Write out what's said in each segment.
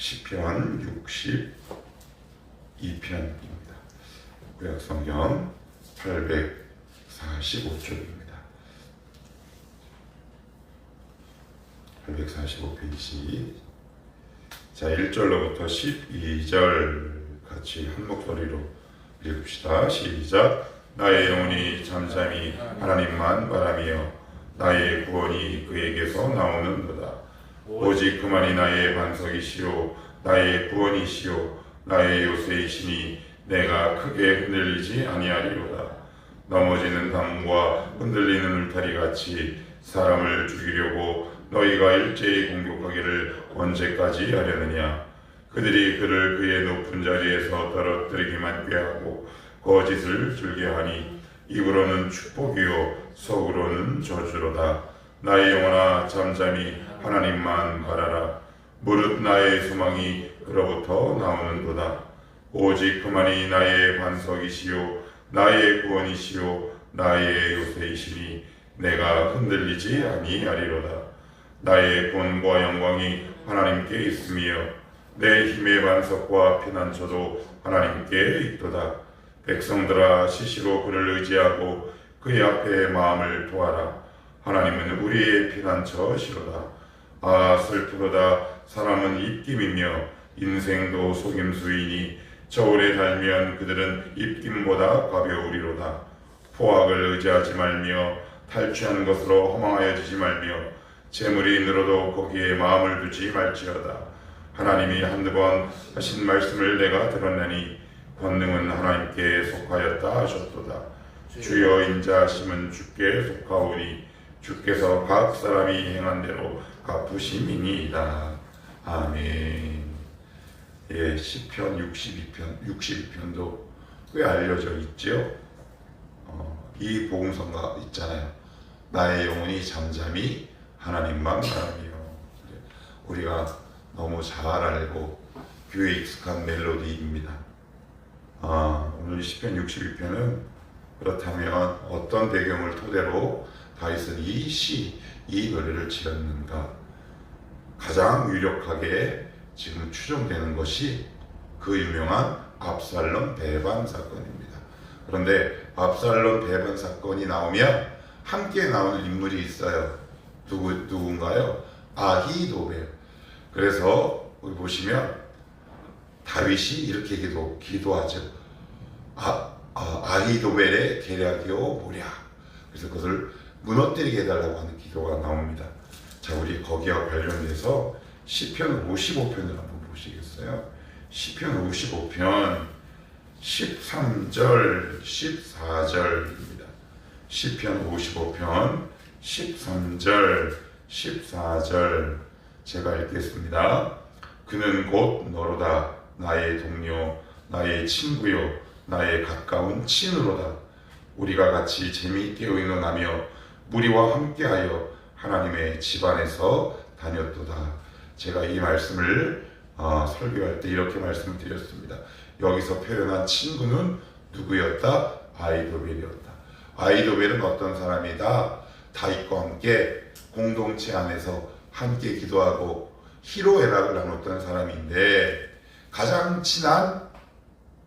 시편 62편입니다. 구약성경 845쪽입니다. 845페이지. 자, 1절로부터 12절 같이 한 목소리로 읽읍시다. 시작. 나의 영혼이 잠잠히 하나님만 바라며 나의 구원이 그에게서 나오는도다. 오직 그만이 나의 반석이시요 나의 구원이시요 나의 요새이시니 내가 크게 흔들리지 아니하리로다. 넘어지는 담과 흔들리는 울타리같이 사람을 죽이려고 너희가 일제히 공격하기를 언제까지 하려느냐. 그들이 그를 그의 높은 자리에서 떨어뜨리기만 꾀하고 거짓을 즐겨하니 입으로는 축복이요 속으로는 저주로다. 나의 영혼아 잠잠히 하나님만 바라라. 무릇 나의 소망이 그로부터 나오는도다. 오직 그만이 나의 반석이시요 나의 구원이시요 나의 요새이시니 내가 흔들리지 아니하리로다. 나의 구원과 영광이 하나님께 있으며 내 힘의 반석과 피난처도 하나님께 있도다. 백성들아 시시로 그를 의지하고 그의 앞에 마음을 도하라. 하나님은 우리의 피난처시로다. 아 슬프도다. 사람은 입김이며 인생도 속임수이니 저울에 달면 그들은 입김보다 가벼우리로다. 포악을 의지하지 말며 탈취한 것으로 허망하여지지 말며 재물이 늘어도 거기에 마음을 두지 말지어다. 하나님이 한두 번 하신 말씀을 내가 들었나니 권능은 하나님께 속하였다 하셨도다. 주여 인자하심은 주께 속하오니 주께서 각 사람이 행한 대로 갚으심이니이다. 아멘. 예, 시편 62편도 꽤 알려져 있죠. 이 복음성가 있잖아요. 나의 영혼이 잠잠히 하나님만 바라며. 우리가 너무 잘 알고 귀에 익숙한 멜로디입니다. 오늘 시편 62편은 그렇다면 어떤 배경을 토대로 다윗은 이 노래를 지었는가? 가장 유력하게 지금 추정되는 것이 그 유명한 압살롬 배반 사건입니다. 그런데 압살롬 배반 사건이 나오면 함께 나오는 인물이 있어요. 누군가요? 아히도벨. 그래서 여기 보시면 다윗이 이렇게 기도하죠. 아히도벨의 계략이요 모략. 그래서 그것을 무너뜨리게 해달라고 하는 기도가 나옵니다. 자, 우리 거기와 관련돼서 시편 55편을 한번 보시겠어요? 시편 55편 13절 14절입니다. 시편 55편 13절 14절 제가 읽겠습니다. 그는 곧 너로다. 나의 동료, 나의 친구요, 나의 가까운 친으로다. 우리가 같이 재미있게 의논하며 무리와 함께하여 하나님의 집안에서 다녔도다. 제가 이 말씀을 설교할 때 이렇게 말씀을 드렸습니다. 여기서 표현한 친구는 누구였다? 아히도벨이었다. 아히도벨은 어떤 사람이다? 다윗과 함께 공동체 안에서 함께 기도하고 희로애락을 나눴던 사람인데 가장 친한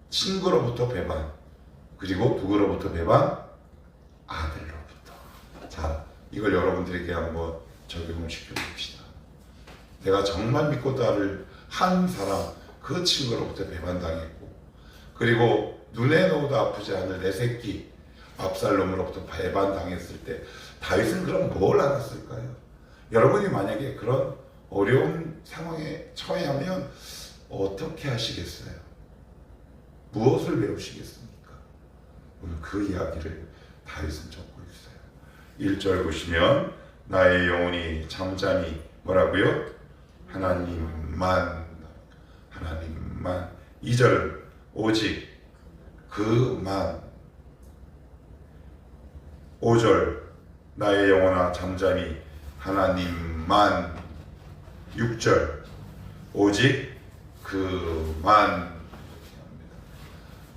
친구로부터 배반, 그리고 누구로부터 배반? 아들로부터. 자, 이걸 여러분들에게 한번 적용을 시켜봅시다. 내가 정말 믿고 따를 한 사람, 그 친구로부터 배반당했고, 그리고 눈에 넣어도 아프지 않을 내 새끼 압살롬으로부터 배반당했을 때 다윗은 그럼 뭘 알았을까요? 여러분이 만약에 그런 어려운 상황에 처해하면 어떻게 하시겠어요? 무엇을 배우시겠습니까? 오늘 그 이야기를 다윗은 적고 있어요. 1절 보시면 나의 영혼이 잠잠히 뭐라고요? 하나님만. 2절은 오직 그만. 5절 나의 영혼아 잠잠히 하나님만. 6절 오직 그만.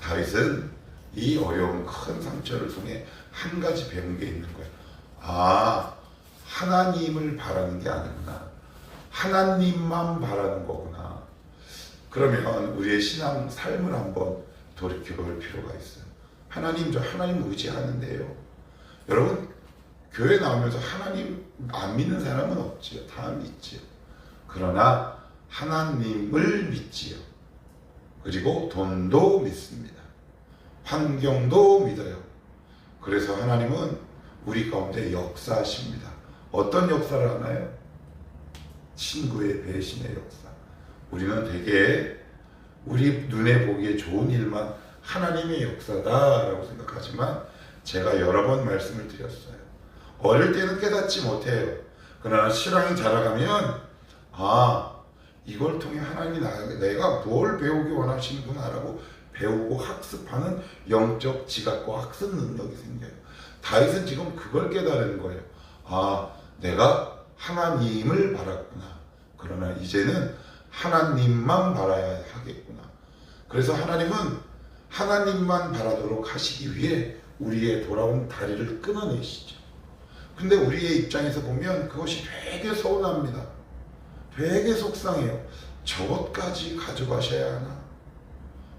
다윗은 이 어려운 큰 상처를 통해 한 가지 배운 게 있는 거예요. 하나님을 바라는 게 아니구나. 하나님만 바라는 거구나. 그러면 우리의 신앙 삶을 한번 돌이켜볼 필요가 있어요. 하나님, 저 하나님 의지하는데요. 여러분, 교회 나오면서 하나님 안 믿는 사람은 없지요. 다 믿지요. 그러나 하나님을 믿지요. 그리고 돈도 믿습니다. 환경도 믿어요. 그래서 하나님은 우리 가운데 역사하십니다. 어떤 역사를 하나요? 친구의 배신의 역사. 우리는 되게 우리 눈에 보기에 좋은 일만 하나님의 역사다라고 생각하지만 제가 여러 번 말씀을 드렸어요. 어릴 때는 깨닫지 못해요. 그러나 신앙이 자라가면 이걸 통해 하나님이 내가 뭘 배우기 원하시는구나라고 배우고 학습하는 영적 지각과 학습 능력이 생겨요. 다윗은 지금 그걸 깨달은 거예요. 내가 하나님을 바랐구나. 그러나 이제는 하나님만 바라야 하겠구나. 그래서 하나님은 하나님만 바라도록 하시기 위해 우리의 돌아온 다리를 끊어내시죠. 근데 우리의 입장에서 보면 그것이 되게 서운합니다. 되게 속상해요. 저것까지 가져가셔야 하나?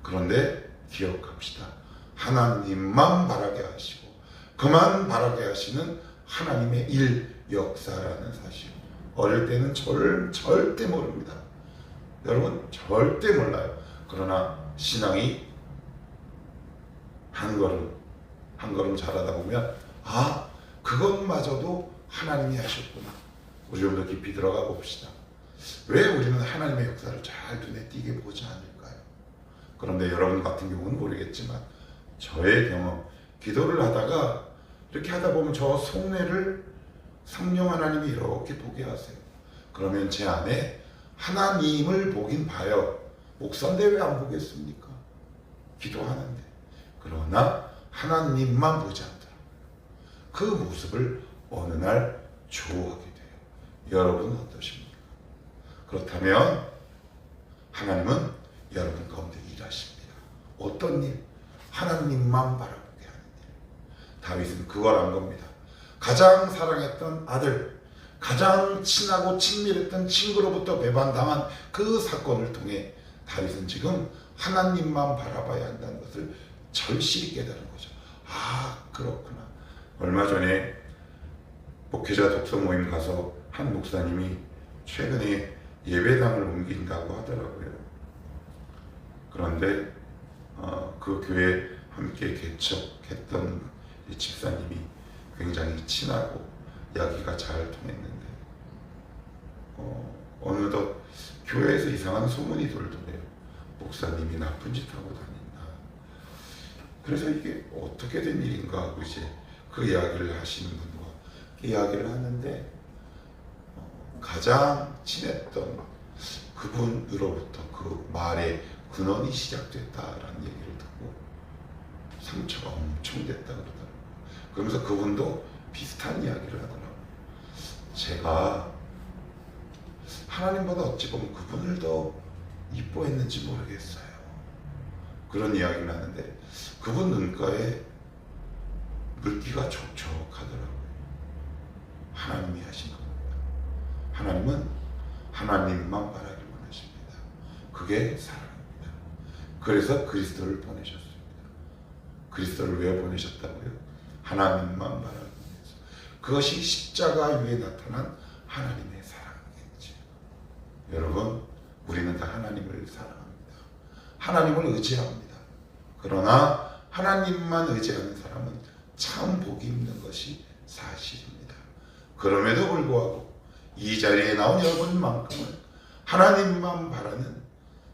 그런데 기억합시다. 하나님만 바라게 하시고 그만 바라게 하시는 하나님의 일, 역사라는 사실. 어릴 때는 절대 모릅니다. 여러분, 절대 몰라요. 그러나 신앙이 한 걸음 자라다 보면 그것마저도 하나님이 하셨구나. 우리 좀 더 깊이 들어가 봅시다. 왜 우리는 하나님의 역사를 잘 눈에 띄게 보지 않을까요? 그런데 여러분 같은 경우는 모르겠지만 저의 경험, 기도를 하다가 이렇게 하다 보면 저 속내를 성령 하나님이 이렇게 보게 하세요. 그러면 제 안에 하나님을 보긴 봐요. 목사인데 왜 안 보겠습니까? 기도하는데. 그러나 하나님만 보지 않더라고요. 그 모습을 어느 날 좋아하게 돼요. 여러분은 어떠십니까? 그렇다면 하나님은 여러분 가운데 일하십니다. 어떤 일? 하나님만 바라보게 하는 일. 다윗은 그걸 한 겁니다. 가장 사랑했던 아들, 가장 친하고 친밀했던 친구로부터 배반당한 그 사건을 통해 다윗은 지금 하나님만 바라봐야 한다는 것을 절실히 깨달은 거죠. 그렇구나. 얼마 전에 목회자 독서 모임 가서 한 목사님이 최근에 예배당을 옮긴다고 하더라고요. 그런데 그 교회 함께 개척했던 집사님이 굉장히 친하고 이야기가 잘 통했는데 어느덧 교회에서 이상한 소문이 돌더래요. 목사님이 나쁜 짓 하고 다닌다. 그래서 이게 어떻게 된 일인가 하고 이제 그 이야기를 하시는 분과 이야기를 하는데 가장 친했던 그분으로부터 그 말의 근원이 시작됐다라는 얘기를 듣고 상처가 엄청 됐다 그러더라고요. 그러면서 그분도 비슷한 이야기를 하더라고요. 제가 하나님보다 어찌 보면 그분을 더 이뻐했는지 모르겠어요. 그런 이야기를 하는데 그분 눈가에 물기가 촉촉하더라고요. 하나님이 하신 겁니다. 하나님은 하나님만 바라길 원하십니다. 그게 사랑입니다. 그래서 그리스도를 보내셨습니다. 그리스도를 왜 보내셨다고요? 하나님만 바라기 위해서. 그것이 십자가 위에 나타난 하나님의 사랑이겠죠. 여러분, 우리는 다 하나님을 사랑합니다. 하나님을 의지합니다. 그러나 하나님만 의지하는 사람은 참 보기 힘든 것이 사실입니다. 그럼에도 불구하고 이 자리에 나온 여러분만큼은 하나님만 바라는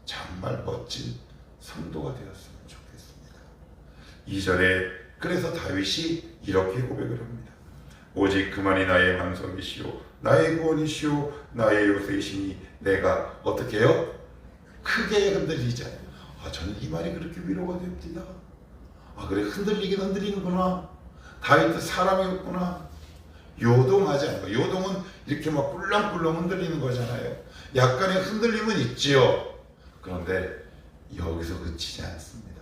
정말 멋진 성도가 되었으면 좋겠습니다. 2절에 그래서 다윗이 이렇게 고백을 합니다. 오직 그만이 나의 반석이시오 나의 구원이시오 나의 요새이시니 내가 어떻게 해요? 크게 흔들리지 않아요. 저는 이 말이 그렇게 위로가 됩니다. 그래, 흔들리긴 흔들리는구나. 다윗도 사람이었구나. 요동하지 않고, 요동은 이렇게 막 꿀렁꿀렁 흔들리는 거잖아요. 약간의 흔들림은 있지요. 그런데 여기서 그치지 않습니다.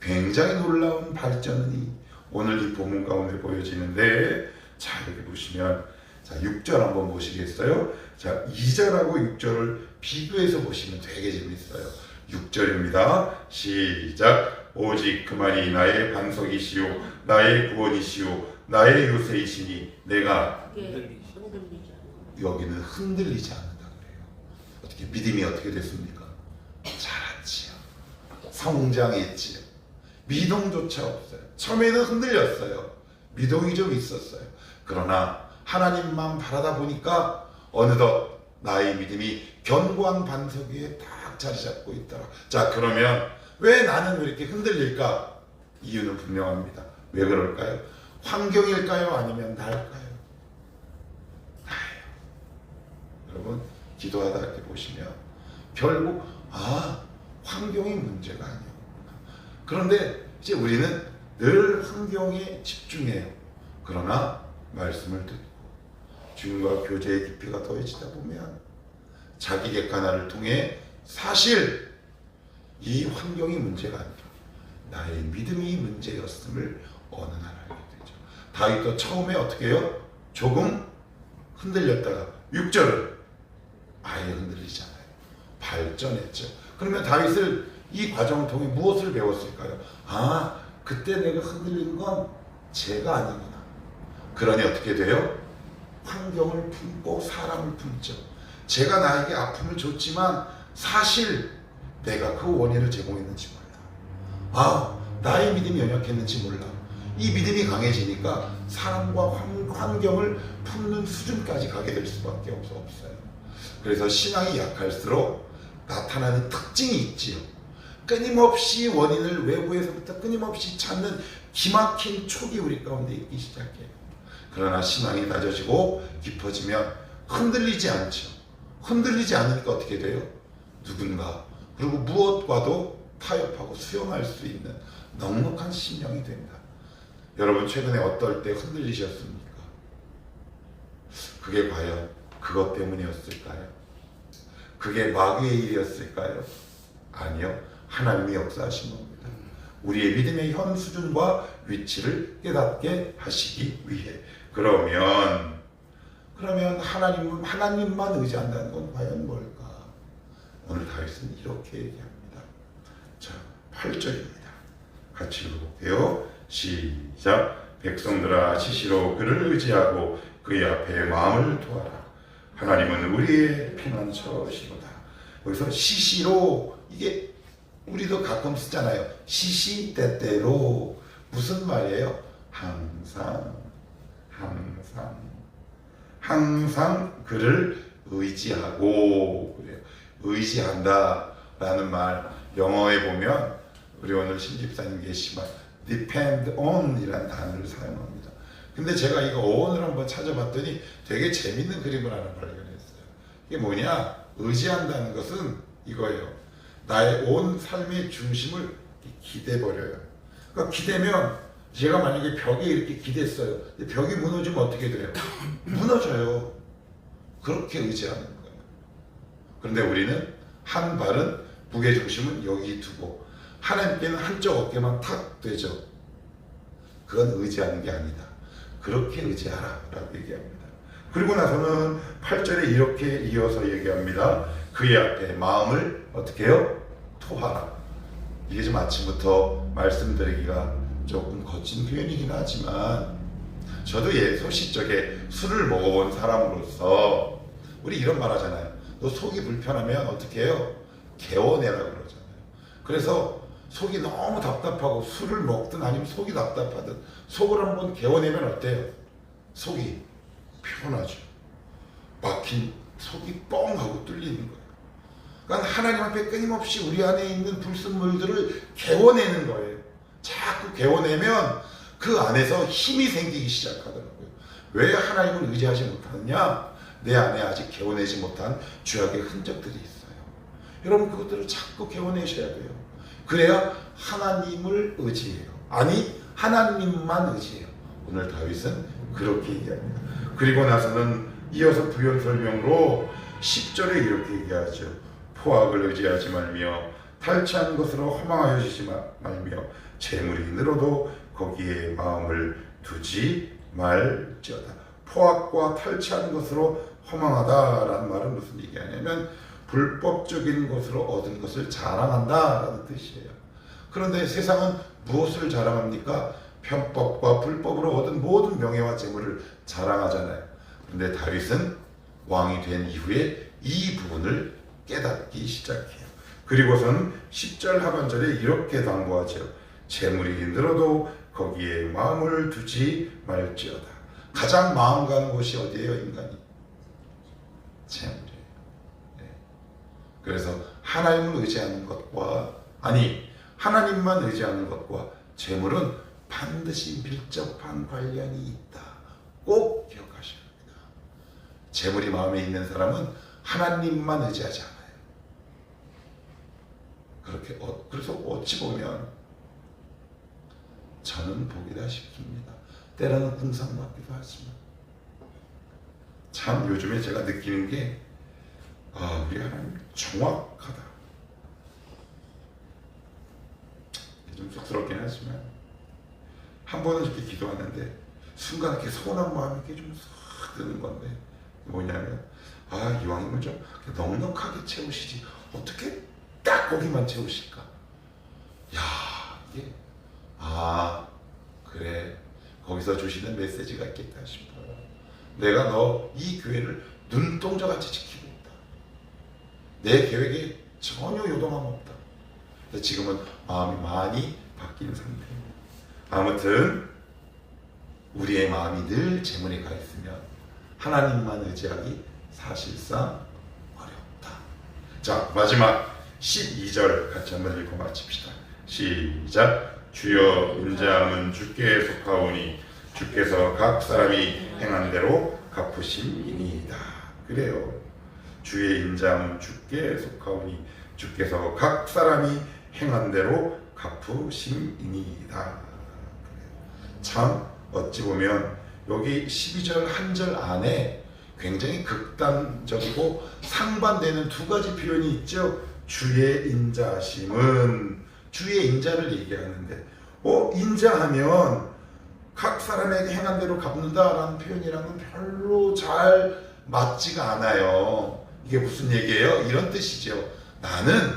굉장히 놀라운 발전이 오늘 이 본문 가운데 보여지는데, 자, 여기 보시면, 자, 6절 한번 보시겠어요? 자, 2절하고 6절을 비교해서 보시면 되게 재밌어요. 6절입니다. 시작. 오직 그만이 나의 반석이시요 나의 구원이시요 나의 요새이시니 내가 여기는 흔들리지 않는다 그래요. 어떻게 믿음이 어떻게 됐습니까? 자랐지요. 성장했지요. 미동조차 없어요. 처음에는 흔들렸어요. 미동이 좀 있었어요. 그러나 하나님만 바라다 보니까 어느덧 나의 믿음이 견고한 반석 위에 딱 자리 잡고 있더라. 자, 그러면 왜 나는 왜 이렇게 흔들릴까? 이유는 분명합니다. 왜 그럴까요? 환경일까요? 아니면 나일까요? 나예요. 여러분, 기도하다 이렇게 보시면 결국 환경이 문제가 아니에요. 그런데 이제 우리는 늘 환경에 집중해요. 그러나 말씀을 듣고 주님과 교제의 깊이가 더해지다 보면 자기 객관화를 통해 사실 이 환경이 문제가 아니라 나의 믿음이 문제였음을 어느 날 알게 되죠. 다윗도 처음에 어떻게 해요? 조금 흔들렸다가 6절은 아예 흔들리지 않아요. 발전했죠. 그러면 다윗을 이 과정을 통해 무엇을 배웠을까요? 그때 내가 흔들린 건 제가 아니구나. 그러니 어떻게 돼요? 환경을 품고 사람을 품죠. 제가 나에게 아픔을 줬지만 사실 내가 그 원인을 제공했는지 몰라. 나의 믿음이 연약했는지 몰라. 이 믿음이 강해지니까 사람과 환경을 품는 수준까지 가게 될 수밖에 없어요. 그래서 신앙이 약할수록 나타나는 특징이 있지요. 끊임없이 원인을 외부에서부터 끊임없이 찾는 기막힌 촉이 우리 가운데 있기 시작해요. 그러나 신앙이 낮아지고 깊어지면 흔들리지 않죠. 흔들리지 않으니까 어떻게 돼요? 누군가 그리고 무엇과도 타협하고 수용할 수 있는 넉넉한 심령이 됩니다. 여러분 최근에 어떨 때 흔들리셨습니까? 그게 과연 그것 때문이었을까요? 그게 마귀의 일이었을까요? 아니요. 하나님이 역사하신 겁니다. 우리의 믿음의 현 수준과 위치를 깨닫게 하시기 위해. 그러면 하나님만 의지한다는 건 과연 뭘까? 오늘 다윗은 이렇게 얘기합니다. 자, 8절입니다. 같이 읽어볼게요. 시작. 백성들아 시시로 그를 의지하고 그의 앞에 마음을 두어라. 하나님은 우리의 피난처시로다. 여기서 시시로, 이게 우리도 가끔 쓰잖아요. 시시때때로. 무슨 말이에요? 항상 그를 의지하고. 그래요. 의지한다 라는 말 영어에 보면 우리 오늘 신집사님 계시지만 depend on 이라는 단어를 사용합니다. 근데 제가 이거 어원을 한번 찾아봤더니 되게 재밌는 그림을 하나 발견했어요. 이게 뭐냐? 의지한다는 것은 이거예요. 나의 온 삶의 중심을 기대버려요. 그러니까 기대면 제가 만약에 벽에 이렇게 기댔어요. 벽이 무너지면 어떻게 돼요? 무너져요. 그렇게 의지하는 거예요. 그런데 우리는 한 발은 무게중심은 여기 두고 하나님께는 한쪽 어깨만 탁 되죠. 그건 의지하는 게 아니다. 그렇게 의지하라 라고 얘기합니다. 그리고 나서는 8절에 이렇게 이어서 얘기합니다. 그의 앞에 마음을 어떻게 해요? 토하라. 이게 좀 아침부터 말씀드리기가 조금 거친 표현이긴 하지만 저도 소시적에 술을 먹어본 사람으로서 우리 이런 말 하잖아요. 너 속이 불편하면 어떻게 해요? 개워내라고 그러잖아요. 그래서 속이 너무 답답하고 술을 먹든 아니면 속이 답답하든 속을 한번 개워내면 어때요? 속이 편하죠. 막힌 속이 뻥 하고 뚫리는 거예요. 그러니까 하나님 앞에 끊임없이 우리 안에 있는 불순물들을 개워내는 거예요. 자꾸 개워내면 그 안에서 힘이 생기기 시작하더라고요. 왜 하나님을 의지하지 못하느냐? 내 안에 아직 개워내지 못한 죄악의 흔적들이 있어요. 여러분 그것들을 자꾸 개워내셔야 돼요. 그래야 하나님을 의지해요. 아니 하나님만 의지해요. 오늘 다윗은 그렇게 얘기합니다. 그리고 나서는 이어서 부연 설명으로 10절에 이렇게 얘기하죠. 포악을 의지하지 말며 탈취한 것으로 허망하여지지 말며 재물이 늘어도 거기에 마음을 두지 말지어다. 포악과 탈취하는 것으로 허망하다라는 말은 무슨 얘기하냐면 불법적인 것으로 얻은 것을 자랑한다라는 뜻이에요. 그런데 세상은 무엇을 자랑합니까? 편법과 불법으로 얻은 모든 명예와 재물을 자랑하잖아요. 그런데 다윗은 왕이 된 이후에 이 부분을 깨닫기 시작해요. 그리고선 10절 하반절에 이렇게 당부하죠. 재물이 늘어도 거기에 마음을 두지 말지어다. 가장 마음 가는 곳이 어디예요, 인간이? 재물이에요. 네. 그래서 하나님을 의지하는 것과 하나님만 의지하는 것과 재물은 반드시 밀접한 관련이 있다. 꼭 기억하셔야 합니다. 재물이 마음에 있는 사람은 하나님만 의지하지 않아요. 그래서 어찌 보면 저는 복이다 싶습니다. 때로는 궁상맞기도 하지만 참 요즘에 제가 느끼는 게 우리 하나님 정확하다. 좀 쑥스럽긴 하지만 한 번은 이렇게 기도하는데 순간 이렇게 서운한 마음이 이렇게 좀 싹 드는 건데 뭐냐면 이왕이면 좀 넉넉하게 채우시지 어떻게 딱 거기만 채우실까? 야, 이게 그래, 거기서 주시는 메시지가 있겠다 싶어요. 내가 너 이 교회를 눈동자같이 지키고 있다. 내 계획에 전혀 요동함 없다. 근데 지금은 마음이 많이 바뀐 상태입니다. 아무튼 우리의 마음이 늘 재물에 가 있으면 하나님만 의지하기 사실상 어렵다. 자, 마지막 12절 같이 한번 읽고 마칩시다. 시작. 주여 인자함은 주께 속하오니 주께서 각 사람이 행한 대로 갚으심이니이다. 그래요. 주의 인자함은 주께 속하오니 주께서 각 사람이 행한 대로 갚으심이니이다. 참 어찌 보면 여기 12절 한 절 안에 굉장히 극단적이고 상반되는 두 가지 표현이 있죠. 주의 인자하심은 주의 인자를 얘기하는데 인자하면 각 사람에게 행한 대로 갚는다라는 표현이랑은 별로 잘 맞지가 않아요. 이게 무슨 얘기예요? 이런 뜻이죠. 나는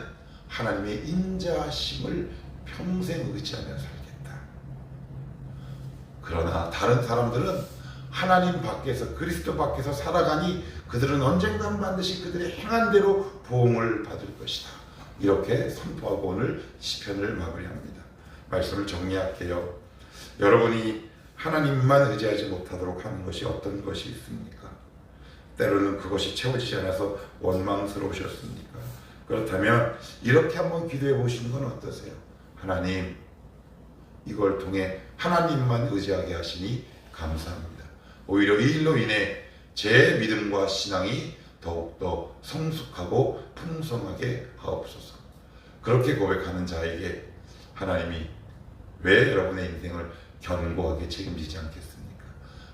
하나님의 인자하심을 평생 의지하며 살겠다. 그러나 다른 사람들은 하나님 밖에서 그리스도 밖에서 살아가니 그들은 언젠간 반드시 그들의 행한 대로 보응을 받을 것이다. 이렇게 선포하고 오늘 시편을 마무리합니다. 말씀을 정리할게요. 여러분이 하나님만 의지하지 못하도록 하는 것이 어떤 것이 있습니까? 때로는 그것이 채워지지 않아서 원망스러우셨습니까? 그렇다면 이렇게 한번 기도해 보시는 건 어떠세요? 하나님, 이걸 통해 하나님만 의지하게 하시니 감사합니다. 오히려 이 일로 인해 제 믿음과 신앙이 더욱더 성숙하고 풍성하게 하옵소서. 그렇게 고백하는 자에게 하나님이 왜 여러분의 인생을 견고하게 책임지지 않겠습니까?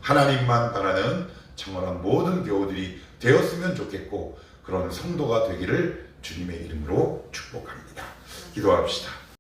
하나님만 바라는 청원한 모든 교우들이 되었으면 좋겠고 그런 성도가 되기를 주님의 이름으로 축복합니다. 기도합시다.